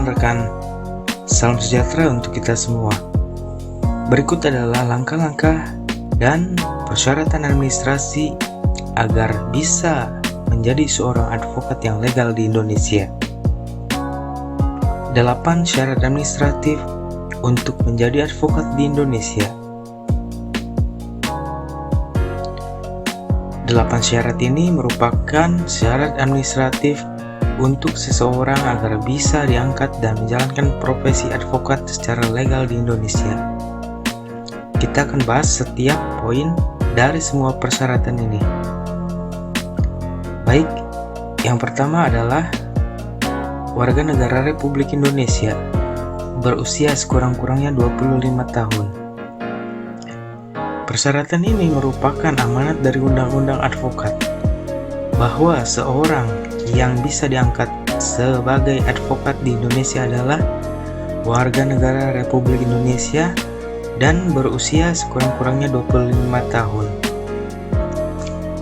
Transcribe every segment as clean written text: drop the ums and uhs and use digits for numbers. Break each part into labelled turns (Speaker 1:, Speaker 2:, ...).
Speaker 1: rekan-rekan, salam sejahtera untuk kita semua. Berikut adalah langkah-langkah dan persyaratan administrasi agar bisa menjadi seorang advokat yang legal di Indonesia. 8 syarat administratif untuk menjadi advokat di Indonesia. 8 syarat ini merupakan syarat administratif untuk seseorang agar bisa diangkat dan menjalankan profesi advokat secara legal di Indonesia. Kita akan bahas setiap poin dari semua persyaratan ini. Baik, yang pertama adalah warga negara Republik Indonesia berusia sekurang-kurangnya 25 tahun. Persyaratan ini merupakan amanat dari Undang-Undang Advokat bahwa seorang yang bisa diangkat sebagai advokat di Indonesia adalah warga negara Republik Indonesia dan berusia sekurang-kurangnya 25 tahun.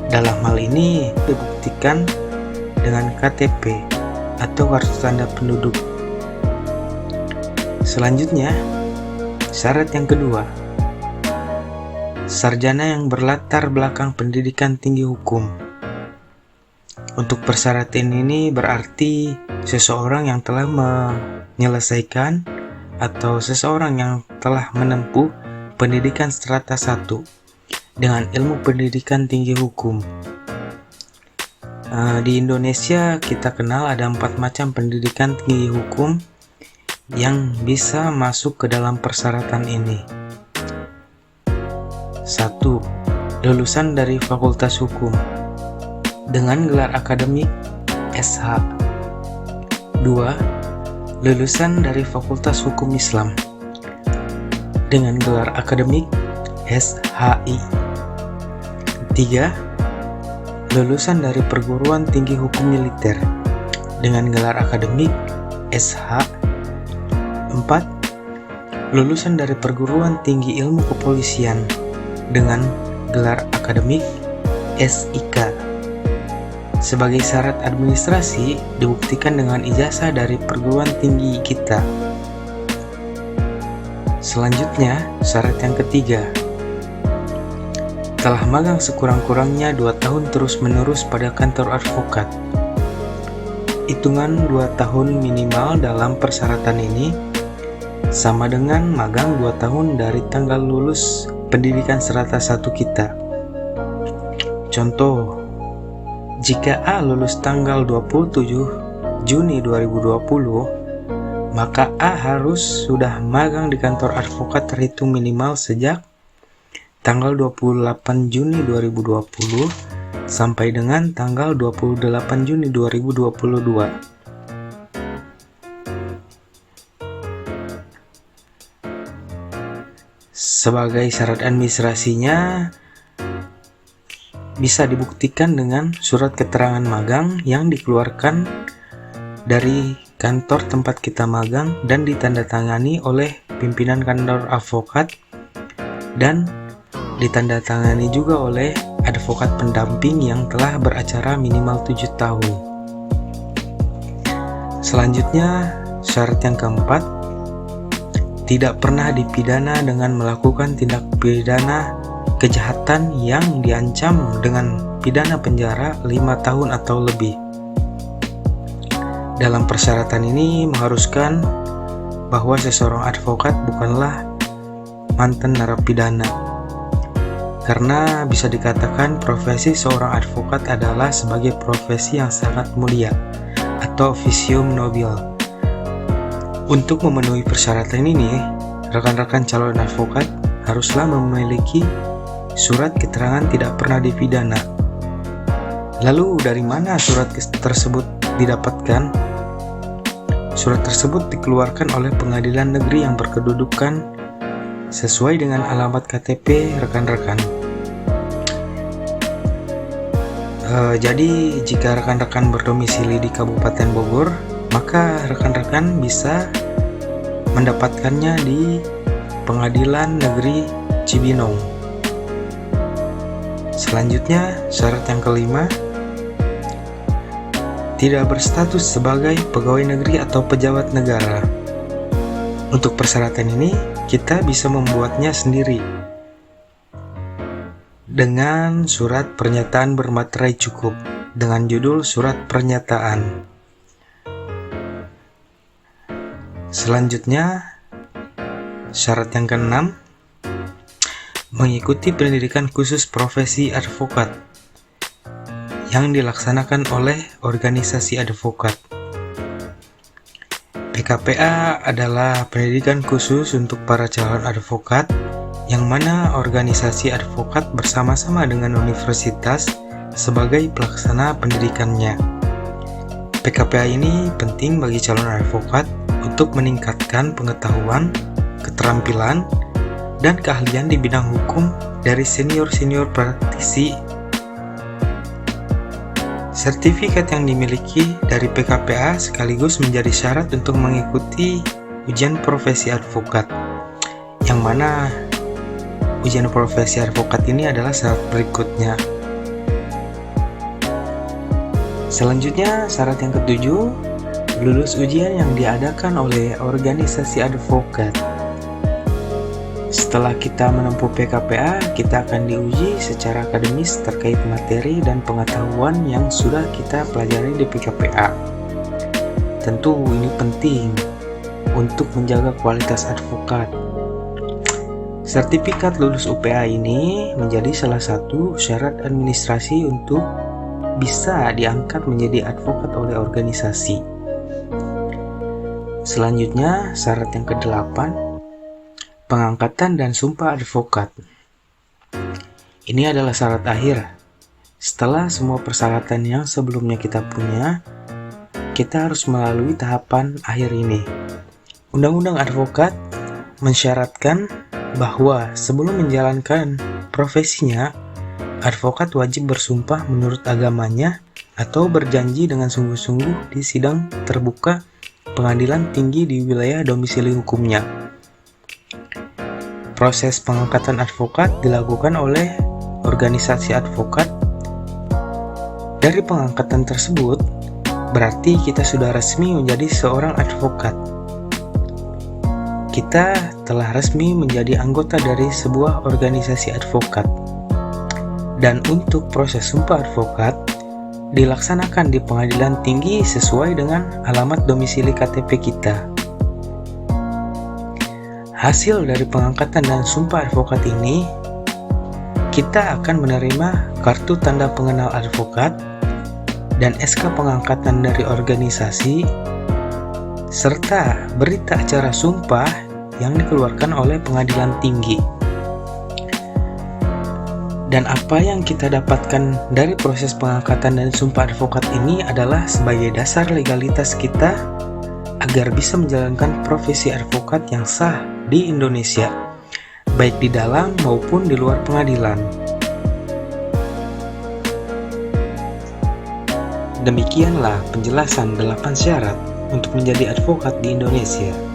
Speaker 1: Dalam hal ini dibuktikan dengan KTP atau kartu tanda penduduk. Selanjutnya, syarat yang kedua, sarjana yang berlatar belakang pendidikan tinggi hukum. Untuk persyaratan ini berarti seseorang yang telah menyelesaikan atau seseorang yang telah menempuh pendidikan strata 1 dengan ilmu pendidikan tinggi hukum. Di Indonesia kita kenal ada 4 macam pendidikan tinggi hukum yang bisa masuk ke dalam persyaratan ini. 1. Lulusan dari Fakultas Hukum dengan gelar akademik SH. 2. Lulusan dari Fakultas Hukum Islam dengan gelar akademik SHI. 3. Lulusan dari Perguruan Tinggi Hukum Militer dengan gelar akademik SH. 4. Lulusan dari Perguruan Tinggi Ilmu Kepolisian dengan gelar akademik SIK. Sebagai syarat administrasi dibuktikan dengan ijazah dari perguruan tinggi kita. Selanjutnya, syarat yang ketiga, telah magang sekurang-kurangnya 2 tahun terus-menerus pada kantor advokat. Hitungan 2 tahun minimal dalam persyaratan ini sama dengan magang 2 tahun dari tanggal lulus pendidikan strata 1 kita. Contoh, jika A lulus tanggal 27 Juni 2020, maka A harus sudah magang di kantor advokat terhitung minimal sejak tanggal 28 Juni 2020 sampai dengan tanggal 28 Juni 2022. Sebagai syarat administrasinya bisa dibuktikan dengan surat keterangan magang yang dikeluarkan dari kantor tempat kita magang dan ditandatangani oleh pimpinan kantor advokat dan ditandatangani juga oleh advokat pendamping yang telah beracara minimal 7 tahun. Selanjutnya, syarat yang keempat, tidak pernah dipidana dengan melakukan tindak pidana kejahatan yang diancam dengan pidana penjara 5 tahun atau lebih. Dalam persyaratan ini mengharuskan bahwa seseorang advokat bukanlah mantan narapidana, karena bisa dikatakan profesi seorang advokat adalah sebagai profesi yang sangat mulia atau officium nobile. Untuk memenuhi persyaratan ini, rekan-rekan calon advokat haruslah memiliki surat keterangan tidak pernah dipidana. Lalu dari mana surat tersebut didapatkan? Surat tersebut dikeluarkan oleh pengadilan negeri yang berkedudukan sesuai dengan alamat KTP rekan-rekan. Jadi jika rekan-rekan berdomisili di Kabupaten Bogor, maka rekan-rekan bisa mendapatkannya di Pengadilan Negeri Cibinong. Selanjutnya, syarat yang kelima, tidak berstatus sebagai pegawai negeri atau pejabat negara. Untuk persyaratan ini, kita bisa membuatnya sendiri dengan surat pernyataan bermaterai cukup dengan judul surat pernyataan. Selanjutnya, syarat yang keenam, mengikuti pendidikan khusus profesi advokat yang dilaksanakan oleh organisasi advokat. PKPA adalah pendidikan khusus untuk para calon advokat yang mana organisasi advokat bersama-sama dengan universitas sebagai pelaksana pendidikannya. PKPA ini penting bagi calon advokat untuk meningkatkan pengetahuan, keterampilan, dan keahlian di bidang hukum dari senior-senior praktisi. Sertifikat yang dimiliki dari PKPA sekaligus menjadi syarat untuk mengikuti ujian profesi advokat, yang mana ujian profesi advokat ini adalah syarat berikutnya. Selanjutnya, syarat yang ketujuh, lulus ujian yang diadakan oleh organisasi advokat. Setelah kita menempuh PKPA, kita akan diuji secara akademis terkait materi dan pengetahuan yang sudah kita pelajari di PKPA. Tentu ini penting untuk menjaga kualitas advokat. Sertifikat lulus UPA ini menjadi salah satu syarat administrasi untuk bisa diangkat menjadi advokat oleh organisasi. Selanjutnya, syarat yang ke-8, pengangkatan dan sumpah advokat. Ini adalah syarat akhir. Setelah semua persyaratan yang sebelumnya kita punya, kita harus melalui tahapan akhir ini. Undang-Undang Advokat mensyaratkan bahwa sebelum menjalankan profesinya, advokat wajib bersumpah menurut agamanya atau berjanji dengan sungguh-sungguh di sidang terbuka pengadilan tinggi di wilayah domisili hukumnya. Proses pengangkatan advokat dilakukan oleh organisasi advokat. Dari pengangkatan tersebut, berarti kita sudah resmi menjadi seorang advokat. Kita telah resmi menjadi anggota dari sebuah organisasi advokat. Dan untuk proses sumpah advokat dilaksanakan di pengadilan tinggi sesuai dengan alamat domisili KTP kita. Hasil dari pengangkatan dan sumpah advokat ini, kita akan menerima kartu tanda pengenal advokat dan SK pengangkatan dari organisasi, serta berita acara sumpah yang dikeluarkan oleh pengadilan tinggi. Dan apa yang kita dapatkan dari proses pengangkatan dan sumpah advokat ini adalah sebagai dasar legalitas kita agar bisa menjalankan profesi advokat yang sah di Indonesia, baik di dalam maupun di luar pengadilan. Demikianlah penjelasan 8 syarat untuk menjadi advokat di Indonesia.